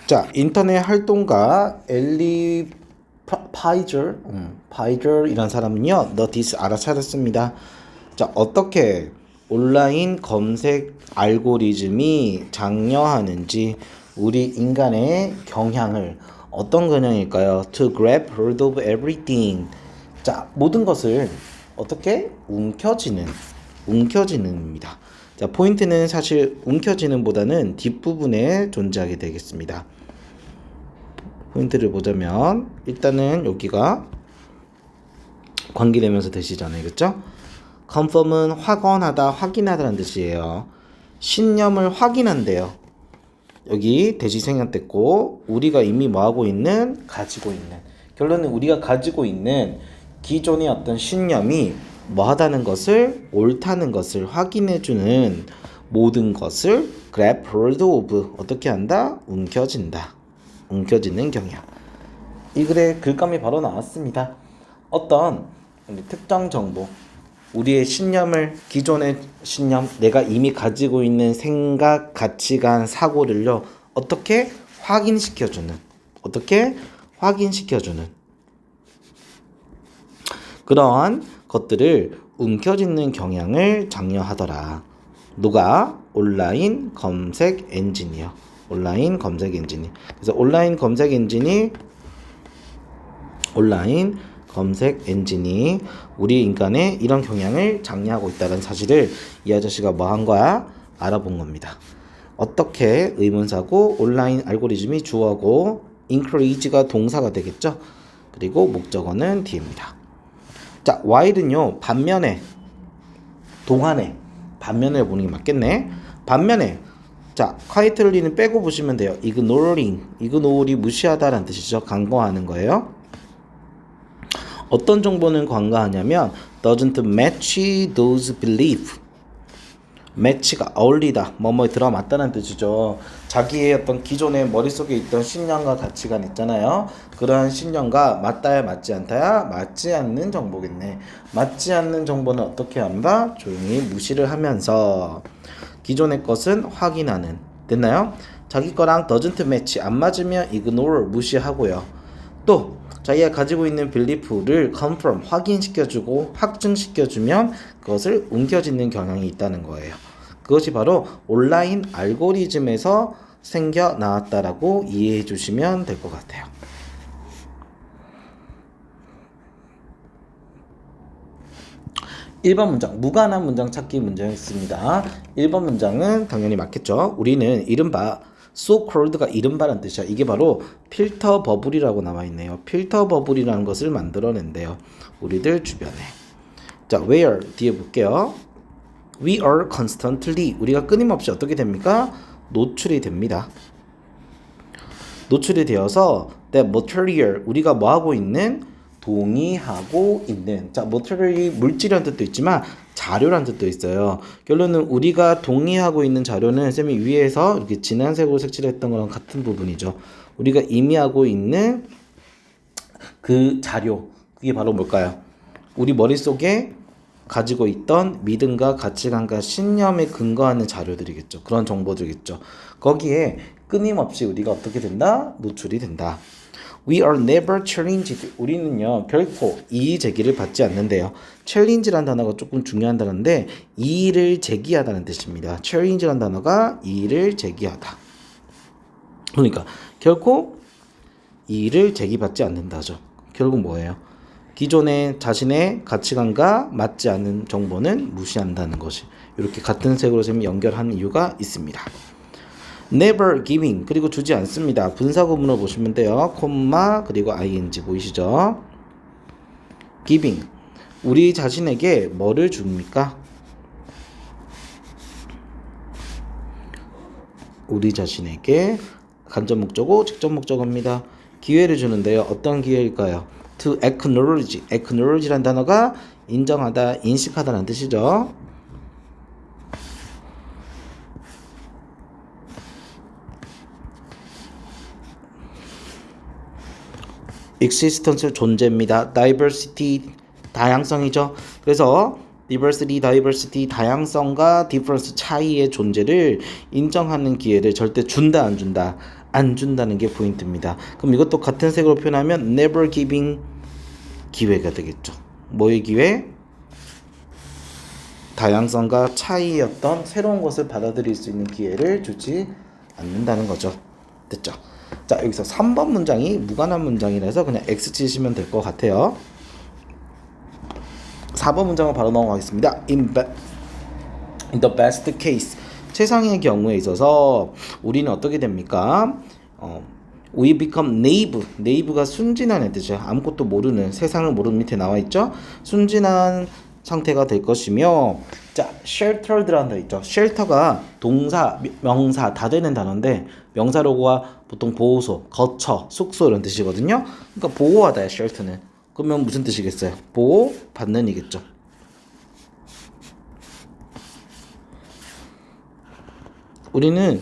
자, 인터넷 활동가 엘리 파이저이라는 사람은요, 너티스 알아차렸습니다. 자, 어떻게 온라인 검색 알고리즘이 장려하는지 우리 인간의 경향을 어떤 경향일까요? To grab hold of everything. 자, 모든 것을 어떻게 움켜쥐는입니다. 자, 포인트는 사실 움켜쥐는보다는 뒷부분에 존재하게 되겠습니다. 포인트를 보자면 일단은 여기가 관계되면서 되시잖아요. 그렇죠? confirm은 확언하다, 확인하다라는 뜻이에요. 신념을 확인한대요. 여기 대시 생략됐고 우리가 이미 뭐하고 있는? 가지고 있는. 결론은 우리가 가지고 있는 기존의 어떤 신념이 뭐하다는 것을, 옳다는 것을 확인해주는 모든 것을 grab hold of 어떻게 한다? 움켜쥐는 경향. 이 글에 글감이 바로 나왔습니다. 어떤 특정 정보, 우리의 신념을, 기존의 신념, 내가 이미 가지고 있는 생각, 가치관, 사고를요, 어떻게 확인시켜주는 그러한 것들을 움켜쥐는 경향을 장려하더라. 누가? 온라인 검색 엔진이요. 그래서 온라인 검색 엔진이 우리 인간의 이런 경향을 장려하고 있다는 사실을 이 아저씨가 뭐 한 거야? 알아본 겁니다. 어떻게? 의문사고 온라인 알고리즘이 주어고 encourage가 동사가 되겠죠? 그리고 목적어는 뒤입니다. 자, while은요, 반면에 보는 게 맞겠네. 반면에 자, quietly는 빼고 보시면 돼요. ignore이 무시하다라는 뜻이죠. 간과하는 거예요. 어떤 정보는 간과하냐면 doesn't match those belief. match가 어울리다, 뭐뭐에 들어맞다는 뜻이죠. 자기의 어떤 기존의 머릿속에 있던 신념과 가치관 있잖아요. 그러한 신념과 맞다야 맞지 않다야 맞지 않는 정보겠네. 맞지 않는 정보는 어떻게 한다? 조용히 무시를 하면서 기존의 것은 확인하는. 됐나요? 자기 거랑 doesn't match 안 맞으면 ignore 무시하고요. 또 자기가 가지고 있는 빌리프를 confirm 확인시켜주고 확증시켜주면 그것을 움켜쥐는 경향이 있다는 거예요. 그것이 바로 온라인 알고리즘에서 생겨나왔다라고 이해해 주시면 될 것 같아요. (1번) 문장, 무관한 문장 찾기 문장이었습니다. 1번 문장은 당연히 맞겠죠. 우리는 이른바 so called가 이른바란 뜻이야. 이게 바로 필터 버블이라고 나와 있네요. 필터 버블이라는 것을 만들어낸대요. 우리들 주변에. 자, where 뒤에 볼게요. We are constantly, 우리가 끊임없이 어떻게 됩니까? 노출이 됩니다. 노출이 되어서 that material, 우리가 뭐하고 있는? 동의하고 있는. 자, material이 물질이라는 뜻도 있지만 자료라는 뜻도 있어요. 결론은 우리가 동의하고 있는 자료는 쌤이 위에서 이렇게 진한 색으로 색칠했던 거랑 같은 부분이죠. 우리가 의미하고 있는 그 자료, 그게 바로 뭘까요? 우리 머릿속에 가지고 있던 믿음과 가치관과 신념에 근거하는 자료들이겠죠. 그런 정보들이겠죠. 거기에 끊임없이 우리가 어떻게 된다? 노출이 된다. We are never challenged. 우리는요, 결코 이의 제기를 받지 않는데요. challenge라는 단어가 조금 중요한 단어인데 이의를 제기하다는 뜻입니다. challenge라는 단어가 이의를 제기하다. 그러니까 결코 이의를 제기받지 않는다죠. 결국 뭐예요? 기존의 자신의 가치관과 맞지 않는 정보는 무시한다는 것이, 이렇게 같은 색으로 연결하는 이유가 있습니다. never giving, 그리고 주지 않습니다. 분사구문을 보시면 돼요. 콤마 그리고 ing 보이시죠? giving, 우리 자신에게 뭐를 줍니까? 우리 자신에게 간접 목적어, 직접 목적어입니다. 기회를 주는데요. 어떤 기회일까요? to acknowledge라는 단어가 인정하다, 인식하다라는 뜻이죠. existence 존재입니다. diversity 다양성이죠. 그래서 diversity 다양성과 difference 차이의 존재를 인정하는 기회를 절대 준다 안 준다? 안 준다는 게 포인트입니다. 그럼 이것도 같은 색으로 표현하면 never giving 기회가 되겠죠. 뭐의 기회? 다양성과 차이의 어떤 새로운 것을 받아들일 수 있는 기회를 주지 않는다는 거죠. 됐죠? 자, 여기서 3번 문장이 무관한 문장이라서 그냥 X 치시면 될 것 같아요. 4번 문장을 바로 넘어가겠습니다. In the best case, 최상의 경우에 있어서 우리는 어떻게 됩니까? We become naive. naive가 순진한 애들이죠. 아무것도 모르는, 세상을 모르는 밑에 나와 있죠. 순진한 상태가 될 것이며, 자, sheltered라는 데 있죠. shelter가 동사, 명사 다 되는 단어인데 명사로가 보통 보호소, 거처, 숙소 이런 뜻이거든요. 그러니까 보호하다야 shelter는. 그러면 무슨 뜻이겠어요? 보호 받는 이겠죠. 우리는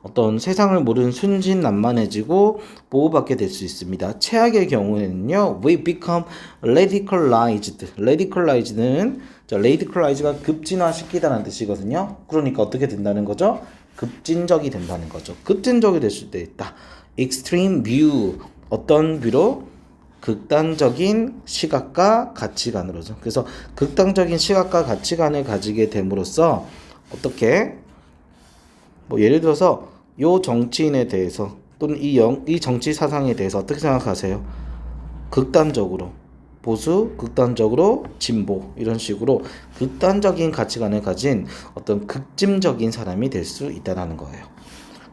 어떤 세상을 모르는 순진난만해지고 보호받게 될 수 있습니다. 최악의 경우에는요, we become radicalized. radicalized는 radicalize가 급진화시키다는 뜻이거든요. 그러니까 어떻게 된다는 거죠? 급진적이 된다는 거죠. 급진적이 될 수도 있다. extreme view, 어떤 뷰로? 극단적인 시각과 가치관으로죠. 그래서 극단적인 시각과 가치관을 가지게 됨으로써 어떻게? 뭐 예를 들어서 요 정치인에 대해서 또는 이 정치 사상에 대해서 어떻게 생각하세요? 극단적으로 보수, 극단적으로 진보 이런 식으로 극단적인 가치관을 가진 어떤 극진적인 사람이 될 수 있다는 거예요.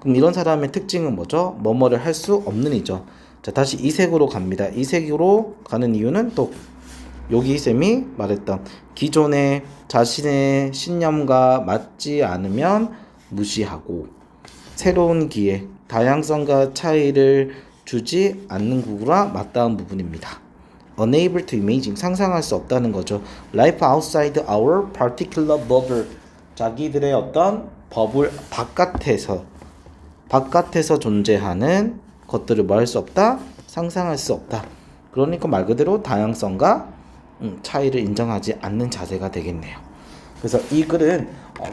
그럼 이런 사람의 특징은 뭐죠? 뭐뭐를 할 수 없는 이죠. 자, 다시 이 색으로 갑니다. 이 색으로 가는 이유는 또 여기 쌤이 말했던 기존의 자신의 신념과 맞지 않으면 무시하고 새로운 기회, 다양성과 차이를 주지 않는 구구라 맞닿은 부분입니다. Unable to imagine, 상상할 수 없다는 거죠. Life outside our particular bubble, 자기들의 어떤 버블 바깥에서 존재하는 것들을 뭐 할 수 없다? 상상할 수 없다. 그러니까 말 그대로 다양성과 차이를 인정하지 않는 자세가 되겠네요. 그래서 이 글은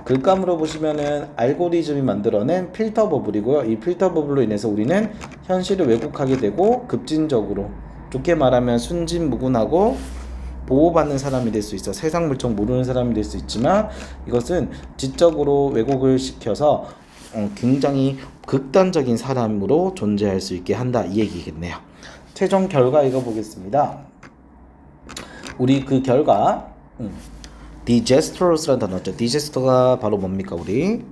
글감으로 보시면은 알고리즘이 만들어낸 필터 버블이고요. 이 필터 버블로 인해서 우리는 현실을 왜곡하게 되고 급진적으로, 좋게 말하면 순진무구하고 보호받는 사람이 될 수 있어. 세상 물정 모르는 사람이 될 수 있지만 이것은 지적으로 왜곡을 시켜서 굉장히 극단적인 사람으로 존재할 수 있게 한다, 이 얘기겠네요. 최종 결과 읽어보겠습니다. 우리 그 결과 disastrous라는 단어죠. disaster가 바로 뭡니까? 우리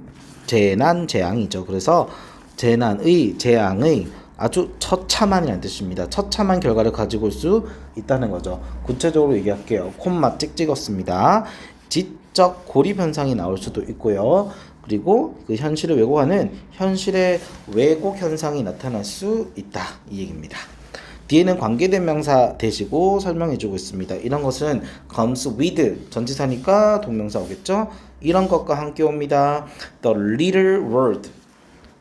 재난, 재앙이죠. 그래서 재앙의 아주 처참한이라는 뜻입니다. 처참한 결과를 가지고 올 수 있다는 거죠. 구체적으로 얘기할게요. 콤마 찍 찍었습니다. 지적 고립 현상이 나올 수도 있고요. 그리고 그 현실을 왜곡하는 현실의 왜곡 현상이 나타날 수 있다, 이 얘기입니다. 뒤에는 관계된 명사 대시고 설명해주고 있습니다. 이런 것은 comes with, 전치사니까 동명사 오겠죠? 이런 것과 함께 옵니다. The little world.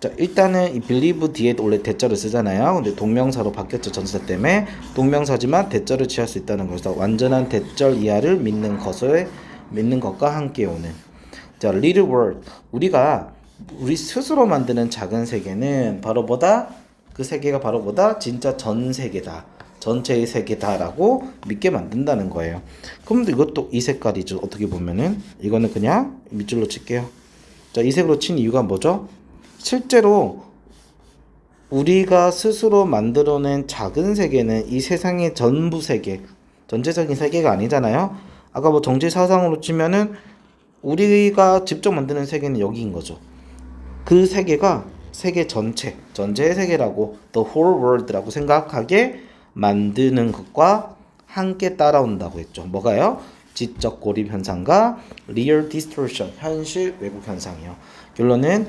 자, 일단은 이 believe 뒤에 원래 대절을 쓰잖아요. 근데 동명사로 바뀌었죠, 전치사 때문에. 동명사지만 대절을 취할 수 있다는 거죠. 완전한 대절 이하를 믿는 것과 함께 오는. 자, little world. 우리 스스로 만드는 작은 세계는 그 세계가 바로 진짜 전 세계다, 전체의 세계다라고 믿게 만든다는 거예요. 그럼 이것도 이 색깔이죠. 어떻게 보면은 이거는 그냥 밑줄로 칠게요. 자, 이 색으로 친 이유가 뭐죠? 실제로 우리가 스스로 만들어낸 작은 세계는 이 세상의 전부 세계, 전체적인 세계가 아니잖아요. 아까 뭐 정치 사상으로 치면은 우리가 직접 만드는 세계는 여기인 거죠. 그 세계가 세계 전체의 세계라고, the whole world라고 생각하게 만드는 것과 함께 따라온다고 했죠. 뭐가요? 지적 고립 현상과 real distortion, 현실 왜곡 현상이요. 결론은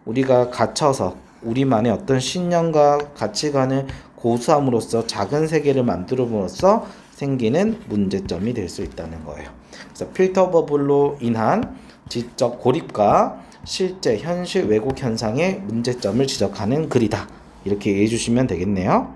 우리가 갇혀서 우리만의 어떤 신념과 가치관을 고수함으로써 작은 세계를 만들어봄으로써 생기는 문제점이 될 수 있다는 거예요. 그래서 필터 버블로 인한 지적 고립과 실제 현실 왜곡 현상의 문제점을 지적하는 글이다, 이렇게 이해해 주시면 되겠네요.